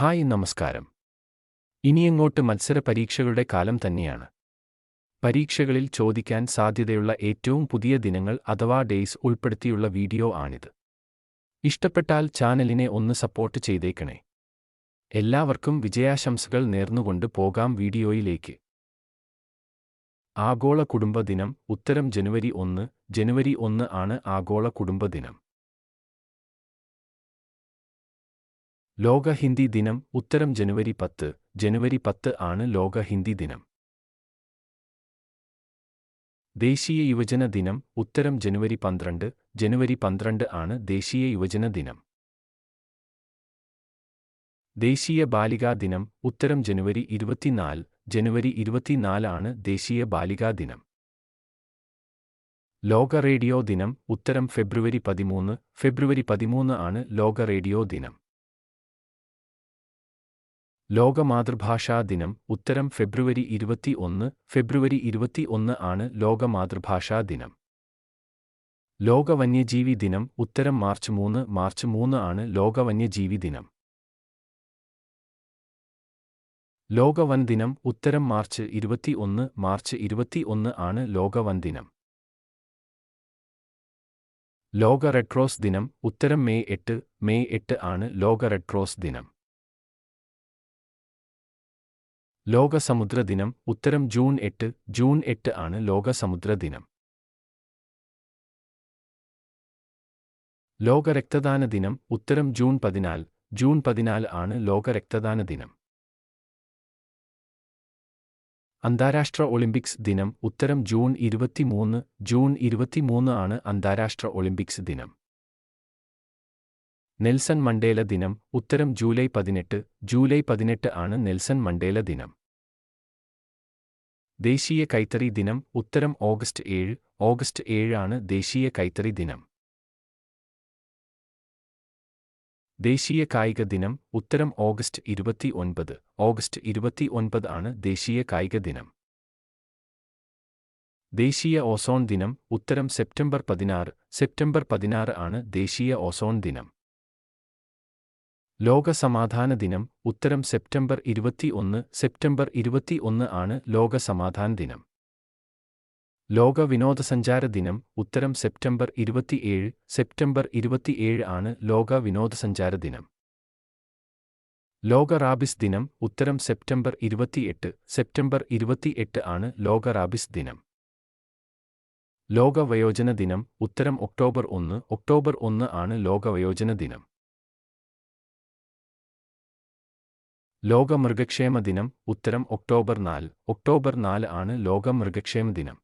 Hi നമസ്കാരം. ഇനിയങ്ങോട്ട് മത്സര പരീക്ഷകളുടെ കാലം തന്നെയാണ്. പരീക്ഷകളിൽ ചോദിക്കാൻ സാധ്യതയുള്ള ഏറ്റവും പുതിയ ദിനങ്ങൾ അഥവാ ഡേയ്സ് ഉൾപ്പെടുത്തിയുള്ള വീഡിയോ ആണിത്. ഇഷ്ടപ്പെട്ടാൽ ചാനലിനെ ഒന്ന് സപ്പോർട്ട് ചെയ്തേക്കണേ. എല്ലാവർക്കും വിജയാശംസകൾ നേർന്നുകൊണ്ട് പോകാം വീഡിയോയിലേക്ക്. ആഗോള കുടുംബ ദിനം ഉത്തരം ജനുവരി 1. ജനുവരി 1 ആണ് ആഗോള കുടുംബ ദിനം. ലോക ഹിന്ദി ദിനം ഉത്തരം ജനുവരി 10. ജനുവരി 10 ആണ് ലോക ഹിന്ദി ദിനം. ദേശീയ യുവജന ദിനം ഉത്തരം ജനുവരി 12. ജനുവരി 12 ആണ് ദേശീയ യുവജന ദിനം. ദേശീയ ബാലികാ ദിനം ഉത്തരം ജനുവരി 24. ജനുവരി 24 ആണ് ദേശീയ ബാലികാ ദിനം. ലോക റേഡിയോ ദിനം ഉത്തരം ഫെബ്രുവരി 13. ഫെബ്രുവരി 13 ആണ് ലോക റേഡിയോ ദിനം. ലോക മാതൃഭാഷാ ദിനം ഉത്തരം ഫെബ്രുവരി 21. ഫെബ്രുവരി 21 ആണ് ലോക മാതൃഭാഷാ ദിനം. ലോക വന്യജീവി ദിനം ഉത്തരം മാർച്ച് 3. മാർച്ച് 3 ആണ് ലോക വന്യജീവി ദിനം. ലോക വൻ ദിനം ഉത്തരം മാർച്ച് 21. മാർച്ച് 21 ആണ് ലോക വൻ ദിനം. ലോക റെഡ് ക്രോസ് ദിനം ഉത്തരം മെയ് 8. മെയ് 8 ആണ് ലോക റെഡ് ക്രോസ് ദിനം. ലോക സമുദ്ര ദിനം ഉത്തരം ജൂൺ 8. ജൂൺ 8 ആണ് ലോക സമുദ്ര ദിനം. ലോക രക്തദാന ദിനം ഉത്തരം ജൂൺ 14. ജൂൺ 14 ആണ് ലോക രക്തദാന ദിനം. അന്താരാഷ്ട്ര ഒളിമ്പിക്സ് ദിനം ഉത്തരം ജൂൺ 23. ജൂൺ 23 ആണ് അന്താരാഷ്ട്ര ഒളിമ്പിക്സ് ദിനം. നെൽസൺ മണ്ടേല ദിനം ഉത്തരം ജൂലൈ 18. ജൂലൈ 18 ആണ് നെൽസൺ മണ്ടേല ദിനം. ദേശീയ കൈത്തറി ദിനം ഉത്തരം ഓഗസ്റ്റ് 7. ഓഗസ്റ്റ് 7 ആണ് ദേശീയ കൈത്തറി ദിനം. ദേശീയ കായിക ദിനം ഉത്തരം ഓഗസ്റ്റ് 29. ഓഗസ്റ്റ് 29 ആണ് ദേശീയ കായിക ദിനം. ദേശീയ ഓസോൺ ദിനം ഉത്തരം സെപ്റ്റംബർ 16. സെപ്റ്റംബർ 16 ആണ് ദേശീയ ഓസോൺ ദിനം. ലോക സമാധാന ദിനം ഉത്തരം സെപ്റ്റംബർ 21. സെപ്റ്റംബർ 21 ആണ് ലോക സമാധാന ദിനം. ലോക വിനോദസഞ്ചാര ദിനം ഉത്തരം സെപ്റ്റംബർ 27. സെപ്റ്റംബർ 27 ആണ് ലോക വിനോദസഞ്ചാര ദിനം. ലോക റാബിസ് ദിനം ഉത്തരം സെപ്റ്റംബർ 28. സെപ്റ്റംബർ 28 ആണ് ലോക റാബിസ് ദിനം. ലോക വയോജന ദിനം ഉത്തരം ഒക്ടോബർ 1. ഒക്ടോബർ 1 ആണ് ലോക വയോജന ദിനം. ലോക മൃഗക്ഷേമ ദിനം ഉത്തരം ഒക്ടോബർ 4. ഒക്ടോബർ 4 ആണ് ലോക മൃഗക്ഷേമ ദിനം.